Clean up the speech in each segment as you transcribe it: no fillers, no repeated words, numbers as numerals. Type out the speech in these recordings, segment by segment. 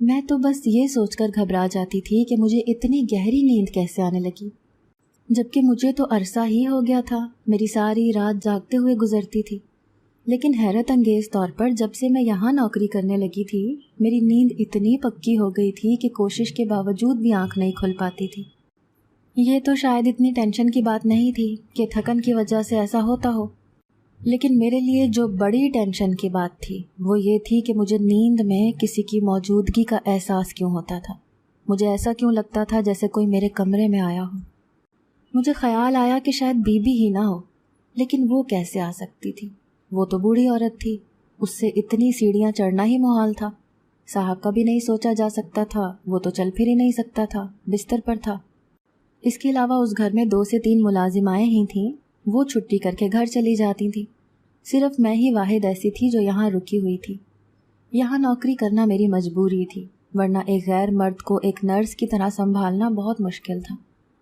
میں تو بس یہ سوچ کر گھبرا جاتی تھی کہ مجھے اتنی گہری نیند کیسے آنے لگی، جبکہ مجھے تو عرصہ ہی ہو گیا تھا، میری ساری رات جاگتے ہوئے گزرتی تھی۔ لیکن حیرت انگیز طور پر جب سے میں یہاں نوکری کرنے لگی تھی، میری نیند اتنی پکی ہو گئی تھی کہ کوشش کے باوجود بھی آنکھ نہیں کھل پاتی تھی۔ یہ تو شاید اتنی ٹینشن کی بات نہیں تھی کہ تھکن کی وجہ سے ایسا ہوتا ہو، لیکن میرے لیے جو بڑی ٹینشن کی بات تھی وہ یہ تھی کہ مجھے نیند میں کسی کی موجودگی کا احساس کیوں ہوتا تھا۔ مجھے ایسا کیوں لگتا تھا جیسے کوئی میرے کمرے میں آیا ہو۔ مجھے خیال آیا کہ شاید بی بی ہی نہ ہو، لیکن وہ کیسے آ سکتی تھی؟ وہ تو بوڑھی عورت تھی، اس سے اتنی سیڑھیاں چڑھنا ہی محال تھا۔ صاحب کا بھی نہیں سوچا جا سکتا تھا، وہ تو چل پھر ہی نہیں سکتا تھا، بستر پر تھا۔ اس کے علاوہ اس گھر میں 2 سے 3 ملازمائیں ہی تھیں، وہ چھٹی کر کے گھر چلی جاتی تھیں۔ صرف میں ہی واحد ایسی تھی جو یہاں رکی ہوئی تھی۔ یہاں نوکری کرنا میری مجبوری تھی، ورنہ ایک غیر مرد کو ایک نرس کی طرح سنبھالنا بہت مشکل تھا،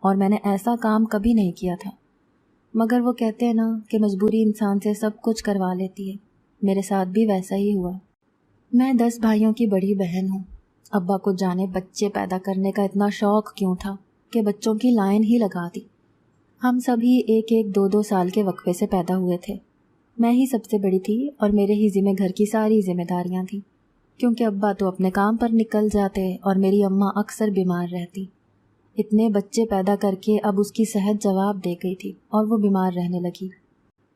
اور میں نے ایسا کام کبھی نہیں کیا تھا۔ مگر وہ کہتے ہیں نا کہ مجبوری انسان سے سب کچھ کروا لیتی ہے، میرے ساتھ بھی ویسا ہی ہوا۔ میں 10 بھائیوں کی بڑی بہن ہوں۔ ابا کو جانے بچے پیدا کرنے کا اتنا شوق کیوں تھا کہ بچوں کی لائن ہی لگا دی۔ ہم سبھی 1-2 سال کے وقفے سے پیدا ہوئے تھے۔ میں ہی سب سے بڑی تھی اور میرے ہی ذمہ گھر کی ساری ذمہ داریاں تھیں، کیونکہ ابا تو اپنے کام پر نکل جاتے اور میری اماں اکثر بیمار رہتی۔ اتنے بچے پیدا کر کے اب اس کی صحت جواب دے گئی تھی اور وہ بیمار رہنے لگی،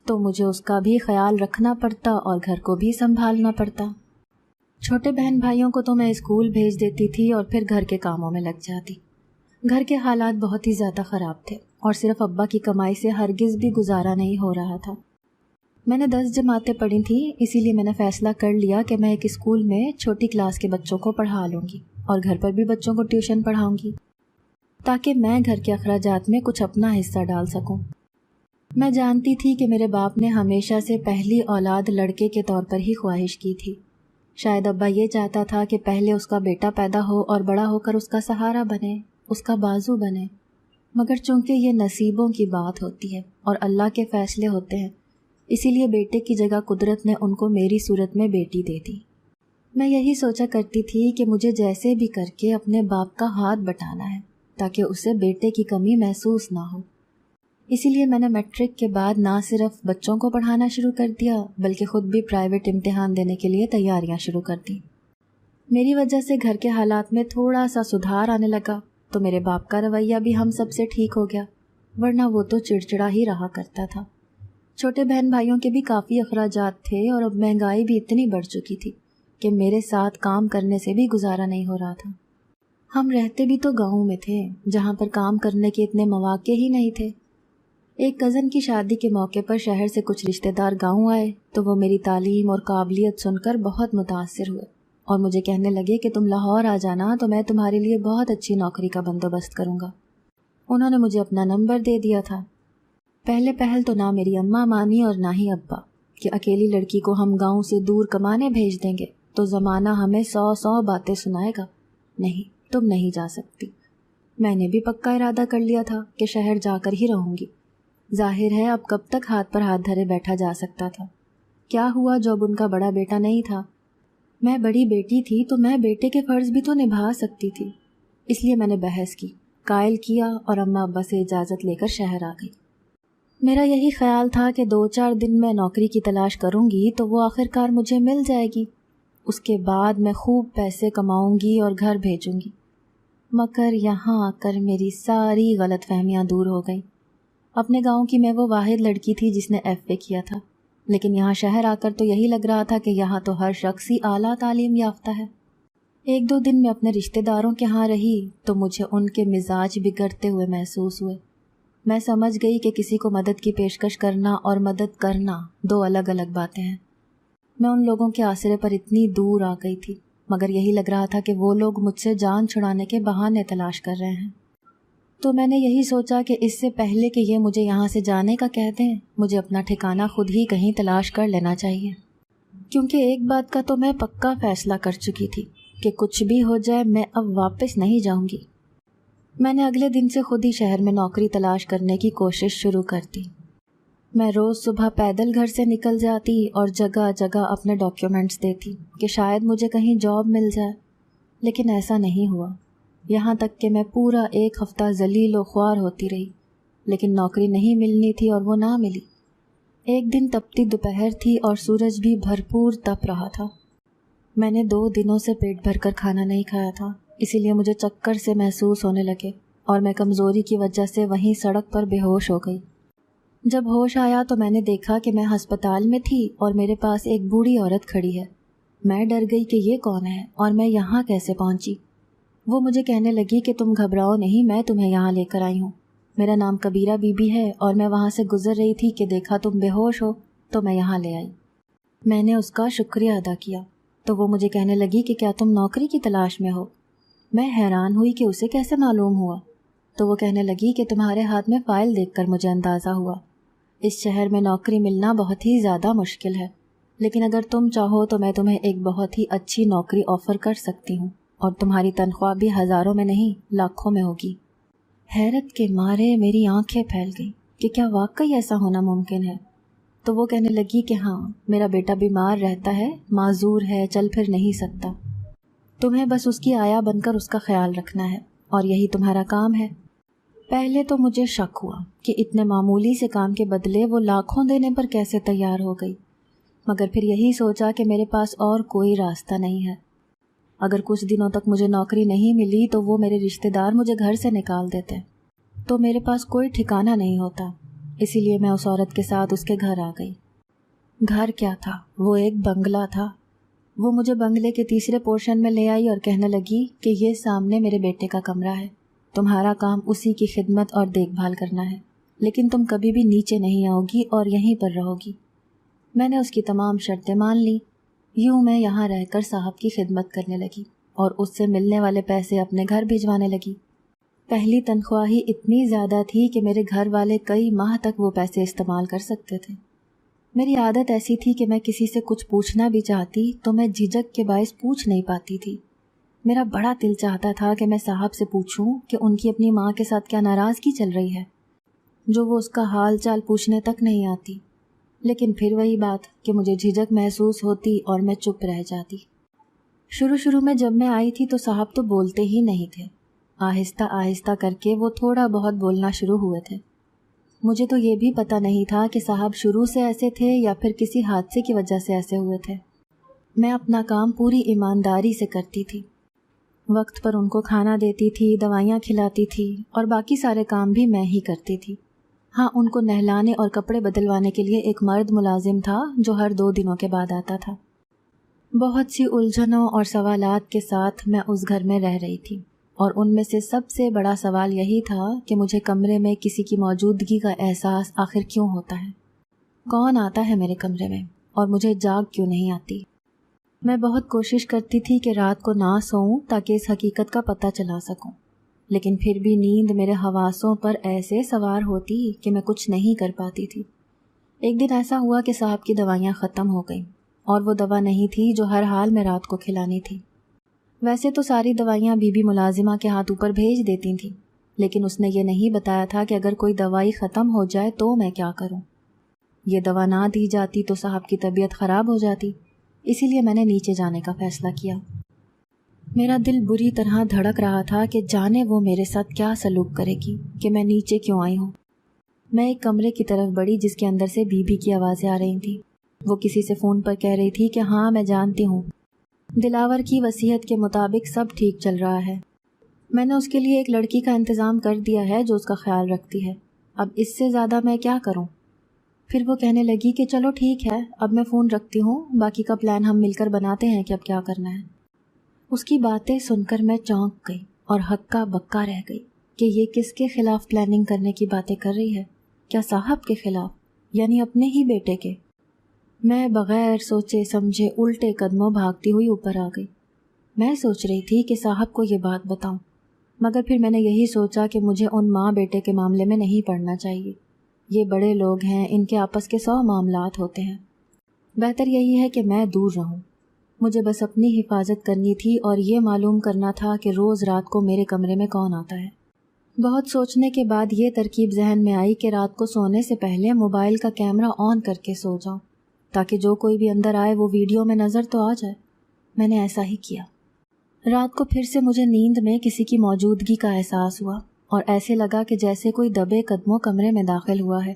تو مجھے اس کا بھی خیال رکھنا پڑتا اور گھر کو بھی سنبھالنا پڑتا۔ چھوٹے بہن بھائیوں کو تو میں اسکول بھیج دیتی تھی اور پھر گھر کے کاموں میں لگ جاتی۔ گھر کے حالات بہت ہی زیادہ خراب تھے اور صرف ابا کی کمائی سے ہرگز بھی گزارا نہیں ہو رہا تھا۔ میں نے 10 جماعتیں پڑھی تھیں، اسی لیے میں نے فیصلہ کر لیا کہ میں ایک اسکول میں چھوٹی کلاس کے بچوں کو پڑھا لوں گی اور گھر پر بھی بچوں کو ٹیوشن پڑھاؤں گی، تاکہ میں گھر کے اخراجات میں کچھ اپنا حصہ ڈال سکوں۔ میں جانتی تھی کہ میرے باپ نے ہمیشہ سے پہلی اولاد لڑکے کے طور پر ہی خواہش کی تھی۔ شاید ابا یہ چاہتا تھا کہ پہلے اس کا بیٹا پیدا ہو اور بڑا ہو کر اس کا سہارا بنے، اس کا بازو بنے، مگر چونکہ یہ نصیبوں کی بات ہوتی ہے اور اللہ کے فیصلے ہوتے ہیں، اسی لیے بیٹے کی جگہ قدرت نے ان کو میری صورت میں بیٹی دے دی۔ میں یہی سوچا کرتی تھی کہ مجھے جیسے بھی کر کے اپنے باپ کا ہاتھ بٹانا ہے تاکہ اسے بیٹے کی کمی محسوس نہ ہو۔ اسی لیے میں نے میٹرک کے بعد نہ صرف بچوں کو پڑھانا شروع کر دیا بلکہ خود بھی پرائیویٹ امتحان دینے کے لیے تیاریاں شروع کر دیں۔ میری وجہ سے گھر کے حالات میں تھوڑا سا سدھار آنے لگا تو میرے باپ کا رویہ بھی ہم سب سے ٹھیک ہو گیا، ورنہ وہ تو چڑچڑا ہی رہا کرتا تھا۔ چھوٹے بہن بھائیوں کے بھی کافی اخراجات تھے اور اب مہنگائی بھی اتنی بڑھ چکی تھی کہ میرے ساتھ کام کرنے سے بھی گزارا نہیں ہو رہا تھا۔ ہم رہتے بھی تو گاؤں میں تھے جہاں پر کام کرنے کے اتنے مواقع ہی نہیں تھے۔ ایک کزن کی شادی کے موقع پر شہر سے کچھ رشتہ دار گاؤں آئے تو وہ میری تعلیم اور قابلیت سن کر بہت متاثر ہوئے اور مجھے کہنے لگے کہ تم لاہور آ جانا تو میں تمہارے لیے بہت اچھی نوکری کا بندوبست کروں گا۔ انہوں نے مجھے اپنا نمبر دے دیا تھا۔ پہلے پہل تو نہ میری اماں مانی اور نہ ہی ابا کہ اکیلی لڑکی کو ہم گاؤں سے دور کمانے بھیج دیں گے تو زمانہ ہمیں 100 باتیں سنائے گا۔ نہیں، تم نہیں جا سکتی۔ میں نے بھی پکا ارادہ کر لیا تھا کہ شہر جا کر ہی رہوں گی۔ ظاہر ہے اب کب تک ہاتھ پر ہاتھ دھرے بیٹھا جا سکتا تھا۔ کیا ہوا جو اب ان کا بڑا بیٹا نہیں تھا؟ میں بڑی بیٹی تھی تو میں بیٹے کے فرض بھی تو نبھا سکتی تھی۔ اس لیے میں نے بحث کی، قائل کیا اور اماں ابا سے اجازت لے کر شہر آ گئی۔ میرا یہی خیال تھا کہ 2-4 دن میں نوکری کی تلاش کروں گی تو وہ آخرکار مجھے مل جائے گی، اس کے بعد میں خوب پیسے کماؤں گی اور گھر بھیجوں گی۔ مگر یہاں آ کر میری ساری غلط فہمیاں دور ہو گئیں۔ اپنے گاؤں کی میں وہ واحد لڑکی تھی جس نے ایف اے کیا تھا، لیکن یہاں شہر آ کر تو یہی لگ رہا تھا کہ یہاں تو ہر شخص ہی اعلیٰ تعلیم یافتہ ہے۔ 1-2 دن میں اپنے رشتہ داروں کے ہاں رہی تو مجھے ان کے مزاج بگڑتے ہوئے محسوس ہوئے۔ میں سمجھ گئی کہ کسی کو مدد کی پیشکش کرنا اور مدد کرنا 2 الگ الگ باتیں ہیں۔ میں ان لوگوں کے آسرے پر اتنی دور آ گئی تھی، مگر یہی لگ رہا تھا کہ وہ لوگ مجھ سے جان چھڑانے کے بہانے تلاش کر رہے ہیں۔ تو میں نے یہی سوچا کہ اس سے پہلے کہ یہ مجھے یہاں سے جانے کا کہہ دیں، مجھے اپنا ٹھکانہ خود ہی کہیں تلاش کر لینا چاہیے، کیونکہ ایک بات کا تو میں پکا فیصلہ کر چکی تھی کہ کچھ بھی ہو جائے میں اب واپس نہیں جاؤں گی۔ میں نے اگلے دن سے خود ہی شہر میں نوکری تلاش کرنے کی کوشش شروع کر دی۔ میں روز صبح پیدل گھر سے نکل جاتی اور جگہ جگہ اپنے ڈاکیومنٹس دیتی کہ شاید مجھے کہیں جاب مل جائے۔ لیکن ایسا نہیں ہوا، یہاں تک کہ میں پورا 1 ہفتہ ذلیل و خوار ہوتی رہی، لیکن نوکری نہیں ملنی تھی اور وہ نہ ملی۔ ایک دن تپتی دوپہر تھی اور سورج بھی بھرپور تپ رہا تھا۔ میں نے 2 دنوں سے پیٹ بھر کر کھانا نہیں کھایا تھا، اسی لیے مجھے چکر سے محسوس ہونے لگے اور میں کمزوری کی وجہ سے وہیں سڑک پر بے ہوش ہو گئی۔ جب ہوش آیا تو میں نے دیکھا کہ میں ہسپتال میں تھی اور میرے پاس ایک بوڑھی عورت کھڑی ہے۔ میں ڈر گئی کہ یہ کون ہے اور میں یہاں کیسے پہنچی۔ وہ مجھے کہنے لگی کہ تم گھبراؤ نہیں، میں تمہیں یہاں لے کر آئی ہوں۔ میرا نام کبیرہ بی بی ہے اور میں وہاں سے گزر رہی تھی کہ دیکھا تم بے ہوش ہو تو میں یہاں لے آئی۔ میں نے اس کا شکریہ ادا کیا تو وہ مجھے کہنے لگی کہ کیا تم نوکری کی تلاش میں ہو؟ میں حیران ہوئی کہ اسے کیسے معلوم ہوا، تو وہ کہنے لگی کہ تمہارے ہاتھ میں فائل دیکھ کر مجھے اندازہ ہوا۔ اس شہر میں نوکری ملنا بہت ہی زیادہ مشکل ہے، لیکن اگر تم چاہو تو میں تمہیں ایک بہت ہی اچھی نوکری آفر کر سکتی ہوں اور تمہاری تنخواہ بھی ہزاروں میں نہیں لاکھوں میں ہوگی۔ حیرت کے مارے میری آنکھیں پھیل گئیں کہ کیا واقعی ایسا ہونا ممکن ہے؟ تو وہ کہنے لگی کہ ہاں، میرا بیٹا بیمار رہتا ہے، معذور ہے، چل پھر نہیں سکتا۔ تمہیں بس اس کی آیا بن کر اس کا خیال رکھنا ہے اور یہی تمہارا کام ہے۔ پہلے تو مجھے شک ہوا کہ اتنے معمولی سے کام کے بدلے وہ لاکھوں دینے پر کیسے تیار ہو گئی، مگر پھر یہی سوچا کہ میرے پاس اور کوئی راستہ نہیں ہے۔ اگر کچھ دنوں تک مجھے نوکری نہیں ملی تو وہ میرے رشتہ دار مجھے گھر سے نکال دیتے، تو میرے پاس کوئی ٹھکانہ نہیں ہوتا۔ اسی لیے میں اس عورت کے ساتھ اس کے گھر آ گئی۔ گھر کیا تھا، وہ ایک بنگلہ تھا۔ وہ مجھے بنگلے کے تیسرے پورشن میں لے آئی اور کہنے لگی کہ یہ سامنے میرے بیٹے کا کمرہ ہے، تمہارا کام اسی کی خدمت اور دیکھ بھال کرنا ہے، لیکن تم کبھی بھی نیچے نہیں آؤ گی اور یہیں پر رہو گی۔ میں نے اس کی تمام شرطیں مان لیں۔ یوں میں یہاں رہ کر صاحب کی خدمت کرنے لگی اور اس سے ملنے والے پیسے اپنے گھر بھجوانے لگی۔ پہلی تنخواہ ہی اتنی زیادہ تھی کہ میرے گھر والے کئی ماہ تک وہ پیسے استعمال کر سکتے تھے۔ میری عادت ایسی تھی کہ میں کسی سے کچھ پوچھنا بھی چاہتی تو میں جھجک کے باعث پوچھ نہیں پاتی تھی۔ میرا بڑا دل چاہتا تھا کہ میں صاحب سے پوچھوں کہ ان کی اپنی ماں کے ساتھ کیا ناراضگی چل رہی ہے، جو وہ اس کا حال چال پوچھنے تک نہیں آتی، لیکن پھر وہی بات کہ مجھے جھجک محسوس ہوتی اور میں چپ رہ جاتی۔ شروع میں جب میں آئی تھی تو صاحب تو بولتے ہی نہیں تھے، آہستہ آہستہ کر کے وہ تھوڑا بہت بولنا شروع ہوئے تھے۔ مجھے تو یہ بھی پتہ نہیں تھا کہ صاحب شروع سے ایسے تھے یا پھر کسی حادثے کی وجہ سے ایسے ہوئے تھے۔ میں اپنا کام پوری ایمانداری سے کرتی تھی، وقت پر ان کو کھانا دیتی تھی، دوائیاں کھلاتی تھی اور باقی سارے کام بھی میں ہی کرتی تھی۔ ہاں، ان کو نہلانے اور کپڑے بدلوانے کے لیے ایک مرد ملازم تھا جو ہر 2 دنوں کے بعد آتا تھا۔ بہت سی الجھنوں اور سوالات کے ساتھ میں اس گھر میں رہ رہی تھی، اور ان میں سے سب سے بڑا سوال یہی تھا کہ مجھے کمرے میں کسی کی موجودگی کا احساس آخر کیوں ہوتا ہے؟ کون آتا ہے میرے کمرے میں اور مجھے جاگ کیوں نہیں آتی؟ میں بہت کوشش کرتی تھی کہ رات کو نہ سوؤں تاکہ اس حقیقت کا پتہ چلا سکوں، لیکن پھر بھی نیند میرے حواسوں پر ایسے سوار ہوتی کہ میں کچھ نہیں کر پاتی تھی۔ ایک دن ایسا ہوا کہ صاحب کی دوائیاں ختم ہو گئیں، اور وہ دوا نہیں تھی جو ہر حال میں رات کو کھلانی تھی۔ ویسے تو ساری دوائیاں بی بی ملازمہ کے ہاتھ اوپر بھیج دیتی تھیں، لیکن اس نے یہ نہیں بتایا تھا کہ اگر کوئی دوائی ختم ہو جائے تو میں کیا کروں۔ یہ دوا نہ دی جاتی تو صاحب کی طبیعت خراب ہو جاتی، اسی لیے میں نے نیچے جانے کا فیصلہ کیا۔ میرا دل بری طرح دھڑک رہا تھا کہ جانے وہ میرے ساتھ کیا سلوک کرے گی کہ میں نیچے کیوں آئی ہوں۔ میں ایک کمرے کی طرف بڑھی جس کے اندر سے بی بی کی آوازیں آ رہی تھیں۔ وہ کسی سے فون پر کہہ رہی تھی کہ ہاں میں جانتی ہوں، دلاور کی وصیت کے مطابق سب ٹھیک چل رہا ہے، میں نے اس کے لیے ایک لڑکی کا انتظام کر دیا ہے جو اس کا خیال رکھتی ہے، اب اس سے زیادہ میں کیا کروں؟ پھر وہ کہنے لگی کہ چلو ٹھیک ہے، اب میں فون رکھتی ہوں، باقی کا پلان ہم مل کر بناتے ہیں کہ اب کیا کرنا ہے۔ اس کی باتیں سن کر میں چونک گئی اور ہکا بکا رہ گئی کہ یہ کس کے خلاف پلاننگ کرنے کی باتیں کر رہی ہے؟ کیا صاحب کے خلاف، یعنی اپنے ہی بیٹے کے؟ میں بغیر سوچے سمجھے الٹے قدموں بھاگتی ہوئی اوپر آ گئی۔ میں سوچ رہی تھی کہ صاحب کو یہ بات بتاؤں، مگر پھر میں نے یہی سوچا کہ مجھے ان ماں بیٹے کے معاملے میں نہیں پڑنا چاہیے۔ یہ بڑے لوگ ہیں، ان کے آپس کے 100 معاملات ہوتے ہیں، بہتر یہی ہے کہ میں دور رہوں۔ مجھے بس اپنی حفاظت کرنی تھی اور یہ معلوم کرنا تھا کہ روز رات کو میرے کمرے میں کون آتا ہے۔ بہت سوچنے کے بعد یہ ترکیب ذہن میں آئی کہ رات کو سونے سے پہلے موبائل کا کیمرہ آن کر کے سو جاؤں تاکہ جو کوئی بھی اندر آئے وہ ویڈیو میں نظر تو آ جائے۔ میں نے ایسا ہی کیا۔ رات کو پھر سے مجھے نیند میں کسی کی موجودگی کا احساس ہوا اور ایسے لگا کہ جیسے کوئی دبے قدموں کمرے میں داخل ہوا ہے،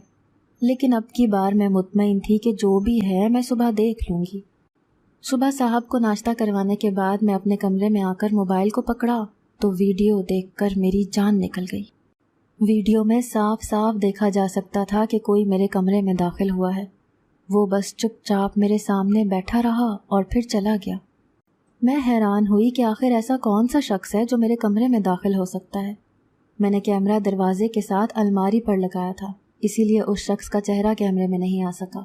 لیکن اب کی بار میں مطمئن تھی کہ جو بھی ہے میں صبح دیکھ لوں گی۔ صبح صاحب کو ناشتہ کروانے کے بعد میں اپنے کمرے میں آ کر موبائل کو پکڑا تو ویڈیو دیکھ کر میری جان نکل گئی۔ ویڈیو میں صاف صاف دیکھا جا سکتا تھا کہ کوئی میرے کمرے میں داخل ہوا ہے۔ وہ بس چپ چاپ میرے سامنے بیٹھا رہا اور پھر چلا گیا۔ میں حیران ہوئی کہ آخر ایسا کون سا شخص ہے جو میرے کمرے میں داخل ہو سکتا ہے۔ میں نے کیمرہ دروازے کے ساتھ الماری پر لگایا تھا، اسی لیے اس شخص کا چہرہ کیمرے میں نہیں آ سکا۔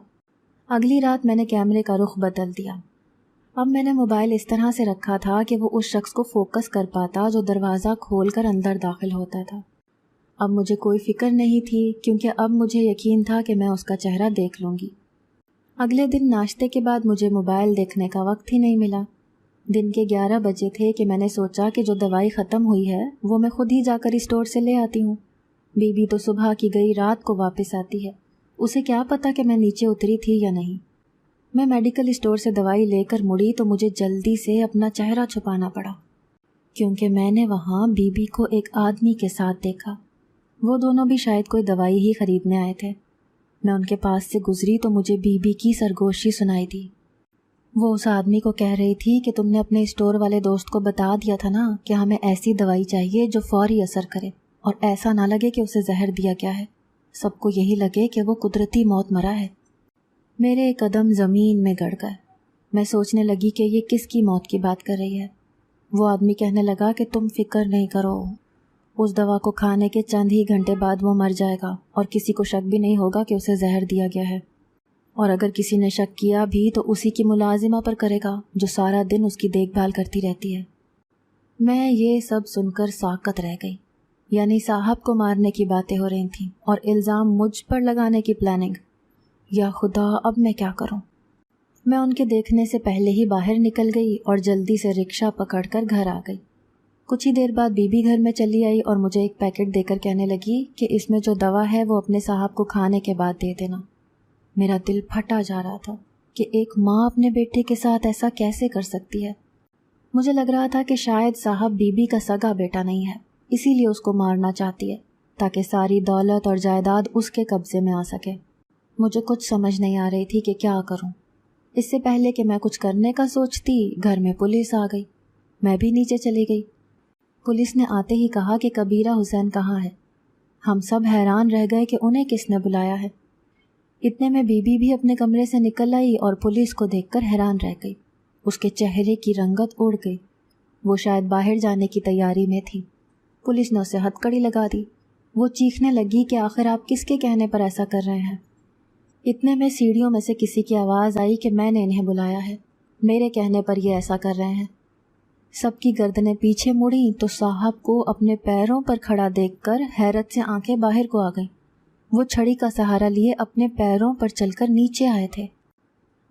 اگلی رات میں نے کیمرے کا رخ بدل دیا۔ اب میں نے موبائل اس طرح سے رکھا تھا کہ وہ اس شخص کو فوکس کر پاتا جو دروازہ کھول کر اندر داخل ہوتا تھا۔ اب مجھے کوئی فکر نہیں تھی کیونکہ اب مجھے یقین تھا کہ میں اس کا چہرہ دیکھ لوں گی۔ اگلے دن ناشتے کے بعد مجھے موبائل دیکھنے کا وقت ہی نہیں ملا۔ دن کے 11 بجے تھے کہ میں نے سوچا کہ جو دوائی ختم ہوئی ہے وہ میں خود ہی جا کر اسٹور سے لے آتی ہوں۔ بی بی تو صبح کی گئی رات کو واپس آتی ہے، اسے کیا پتا کہ میں نیچے اتری تھی یا نہیں۔ میں میڈیکل اسٹور سے دوائی لے کر مڑی تو مجھے جلدی سے اپنا چہرہ چھپانا پڑا کیونکہ میں نے وہاں بی بی کو ایک آدمی کے ساتھ دیکھا۔ وہ دونوں بھی شاید کوئی دوائی ہی خریدنے آئے تھے۔ میں ان کے پاس سے گزری تو مجھے بی بی کی سرگوشی سنائی دی۔ وہ اس آدمی کو کہہ رہی تھی کہ تم نے اپنے اسٹور والے دوست کو بتا دیا تھا نا کہ ہمیں ایسی دوائی چاہیے جو فوری اثر کرے اور ایسا نہ لگے کہ اسے زہر دیا گیا ہے، سب کو یہی لگے کہ وہ قدرتی موت مرا ہے۔ میرے قدم زمین میں گڑ گئے۔ میں سوچنے لگی کہ یہ کس کی موت کی بات کر رہی ہے۔ وہ آدمی کہنے لگا کہ تم فکر نہیں کرو، اس دوا کو کھانے کے چند ہی گھنٹے بعد وہ مر جائے گا اور کسی کو شک بھی نہیں ہوگا کہ اسے زہر دیا گیا ہے، اور اگر کسی نے شک کیا بھی تو اسی کی ملازمہ پر کرے گا جو سارا دن اس کی دیکھ بھال کرتی رہتی ہے۔ میں یہ سب سن کر ساکت رہ گئی، یعنی صاحب کو مارنے کی باتیں ہو رہی تھیں اور الزام مجھ پر لگانے کی پلاننگ۔ یا خدا، اب میں کیا کروں؟ میں ان کے دیکھنے سے پہلے ہی باہر نکل گئی اور جلدی سے رکشہ پکڑ کر گھر آ گئی۔ کچھ ہی دیر بعد بی بی گھر میں چلی آئی اور مجھے ایک پیکٹ دے کر کہنے لگی کہ اس میں جو دوا ہے وہ اپنے صاحب کو کھانے کے بعد دے دینا۔ میرا دل پھٹا جا رہا تھا کہ ایک ماں اپنے بیٹے کے ساتھ ایسا کیسے کر سکتی ہے۔ مجھے لگ رہا تھا کہ شاید صاحب بی بی کا سگا بیٹا نہیں ہے، اسی لیے اس کو مارنا چاہتی ہے تاکہ ساری دولت اور جائیداد اس کے قبضے میں آ سکے۔ مجھے کچھ سمجھ نہیں آ رہی تھی کہ کیا کروں۔ اس سے پہلے کہ میں کچھ کرنے کا سوچتی، گھر میں پولیس آ گئی۔ میں بھی نیچے چلی گئی۔ پولیس نے آتے ہی کہا کہ کبیرہ حسین کہاں ہے۔ ہم سب حیران رہ گئے کہ انہیں کس نے بلایا ہے۔ اتنے میں بی بی بھی اپنے کمرے سے نکل آئی اور پولیس کو دیکھ کر حیران رہ گئی۔ اس کے چہرے کی رنگت اڑ گئی، وہ شاید باہر جانے کی تیاری میں تھی۔ پولیس نے اسے ہتکڑی لگا دی۔ وہ چیخنے لگی کہ آخر آپ کس کے کہنے پر ایسا کر رہے ہیں؟ اتنے میں سیڑھیوں میں سے کسی کی آواز آئی کہ میں نے انہیں بلایا ہے، میرے کہنے پر یہ ایسا کر رہے ہیں۔ سب کی گردنیں پیچھے مڑیں تو صاحب کو اپنے پیروں پر کھڑا دیکھ کر حیرت سے آنکھیں باہر کو آ گئیں۔ وہ چھڑی کا سہارا لیے اپنے پیروں پر چل کر نیچے آئے تھے۔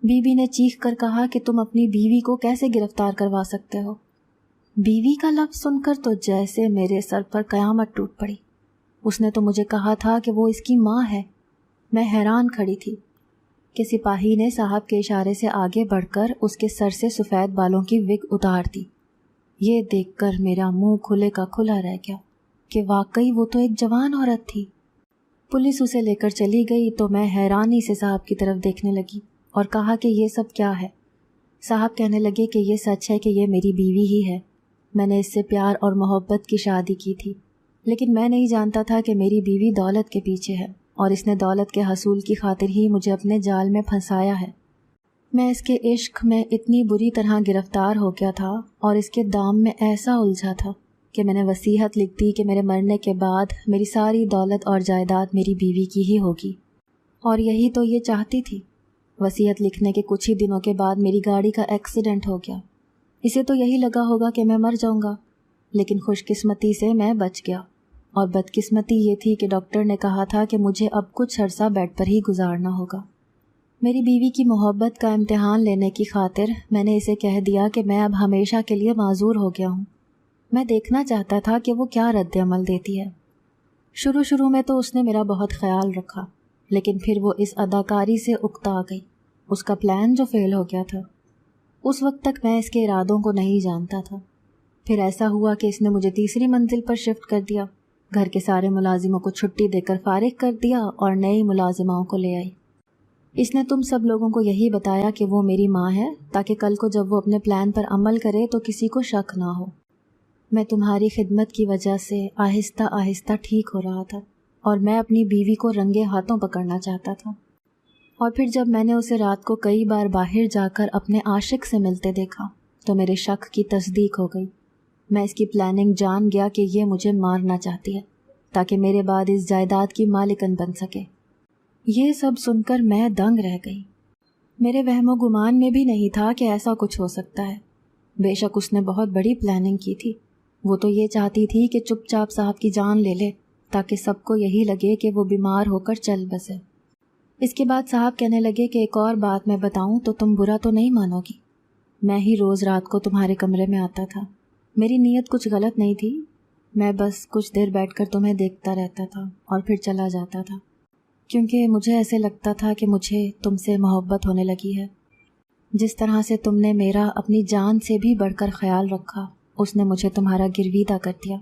بی بی نے چیخ کر کہا کہ تم اپنی بیوی کو کیسے گرفتار کروا سکتے ہو؟ بیوی کا لفظ سن کر تو جیسے میرے سر پر قیامت ٹوٹ پڑی۔ اس نے تو مجھے کہا تھا کہ وہ اس کی ماں ہے۔ میں حیران کھڑی تھی کہ سپاہی نے صاحب کے اشارے سے آگے بڑھ کر اس کے سر سے سفید بالوں کی وگ اتار دی۔ یہ دیکھ کر میرا منہ کھلے کا کھلا رہ گیا کہ واقعی وہ تو ایک جوان عورت تھی۔ پولیس اسے لے کر چلی گئی تو میں حیرانی سے صاحب کی طرف دیکھنے لگی اور کہا کہ یہ سب کیا ہے؟ صاحب کہنے لگے کہ یہ سچ ہے کہ یہ میری بیوی ہی ہے، میں نے اس سے پیار اور محبت کی شادی کی تھی، لیکن میں نہیں جانتا تھا کہ میری بیوی دولت کے پیچھے ہے اور اس نے دولت کے حصول کی خاطر ہی مجھے اپنے جال میں پھنسایا ہے۔ میں اس کے عشق میں اتنی بری طرح گرفتار ہو گیا تھا اور اس کے دام میں ایسا الجھا تھا کہ میں نے وصیت لکھ دی کہ میرے مرنے کے بعد میری ساری دولت اور جائیداد میری بیوی کی ہی ہوگی، اور یہی تو یہ چاہتی تھی۔ وصیت لکھنے کے کچھ ہی دنوں کے بعد میری گاڑی کا ایکسیڈنٹ ہو گیا۔ اسے تو یہی لگا ہوگا کہ میں مر جاؤں گا، لیکن خوش قسمتی سے میں بچ گیا، اور بدقسمتی یہ تھی کہ ڈاکٹر نے کہا تھا کہ مجھے اب کچھ عرصہ بیڈ پر ہی گزارنا ہوگا۔ میری بیوی کی محبت کا امتحان لینے کی خاطر میں نے اسے کہہ دیا کہ میں اب ہمیشہ کے لیے معذور ہو گیا ہوں۔ میں دیکھنا چاہتا تھا کہ وہ کیا رد عمل دیتی ہے۔ شروع میں تو اس نے میرا بہت خیال رکھا، لیکن پھر وہ اس اداکاری سے اکتا گئی، اس کا پلان جو فیل ہو گیا تھا۔ اس وقت تک میں اس کے ارادوں کو نہیں جانتا تھا۔ پھر ایسا ہوا کہ اس نے مجھے تیسری منزل پر شفٹ کر دیا، گھر کے سارے ملازموں کو چھٹی دے کر فارغ کر دیا اور نئی ملازماؤں کو لے آئی۔ اس نے تم سب لوگوں کو یہی بتایا کہ وہ میری ماں ہے تاکہ کل کو جب وہ اپنے پلان پر عمل کرے تو کسی کو شک نہ ہو۔ میں تمہاری خدمت کی وجہ سے آہستہ آہستہ ٹھیک ہو رہا تھا اور میں اپنی بیوی کو رنگے ہاتھوں پکڑنا چاہتا تھا، اور پھر جب میں نے اسے رات کو کئی بار باہر جا کر اپنے عاشق سے ملتے دیکھا تو میرے شک کی تصدیق ہو گئی۔ میں اس کی پلاننگ جان گیا کہ یہ مجھے مارنا چاہتی ہے تاکہ میرے بعد اس جائیداد کی مالکن بن سکے۔ یہ سب سن کر میں دنگ رہ گئی۔ میرے وہم و گمان میں بھی نہیں تھا کہ ایسا کچھ ہو سکتا ہے۔ بے شک اس نے بہت بڑی پلاننگ کی تھی۔ وہ تو یہ چاہتی تھی کہ چپ چاپ صاحب کی جان لے لے تاکہ سب کو یہی لگے کہ وہ بیمار ہو کر چل بسے۔ اس کے بعد صاحب کہنے لگے کہ ایک اور بات میں بتاؤں تو تم برا تو نہیں مانو گی۔ میں ہی روز رات کو تمہارے کمرے میں آتا تھا۔ میری نیت کچھ غلط نہیں تھی، میں بس کچھ دیر بیٹھ کر تمہیں دیکھتا رہتا تھا اور پھر چلا جاتا تھا، کیونکہ مجھے ایسے لگتا تھا کہ مجھے تم سے محبت ہونے لگی ہے۔ جس طرح سے تم نے میرا اپنی جان سے بھی بڑھ کر خیال رکھا، اس نے مجھے تمہارا گرویدہ کر دیا۔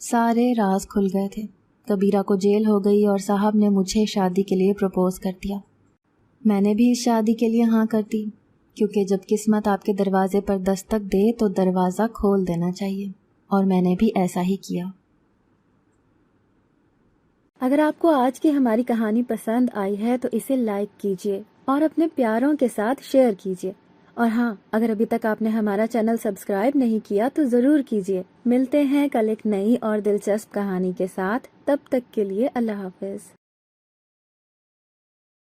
سارے راز کھل گئے تھے۔ کبیرہ کو جیل ہو گئی اور صاحب نے مجھے شادی کے لیے پروپوز کر دیا۔ میں نے بھی اس شادی کے لیے ہاں کر دی، کیونکہ جب قسمت آپ کے دروازے پر دستک دے تو دروازہ کھول دینا چاہیے، اور میں نے بھی ایسا ہی کیا۔ اگر آپ کو آج کی ہماری کہانی پسند آئی ہے تو اسے لائک کیجیے اور اپنے پیاروں کے ساتھ شیئر کیجیے، اور ہاں، اگر ابھی تک آپ نے ہمارا چینل سبسکرائب نہیں کیا تو ضرور کیجیے۔ ملتے ہیں کل ایک نئی اور دلچسپ کہانی کے ساتھ، تب تک کے لیے اللہ حافظ۔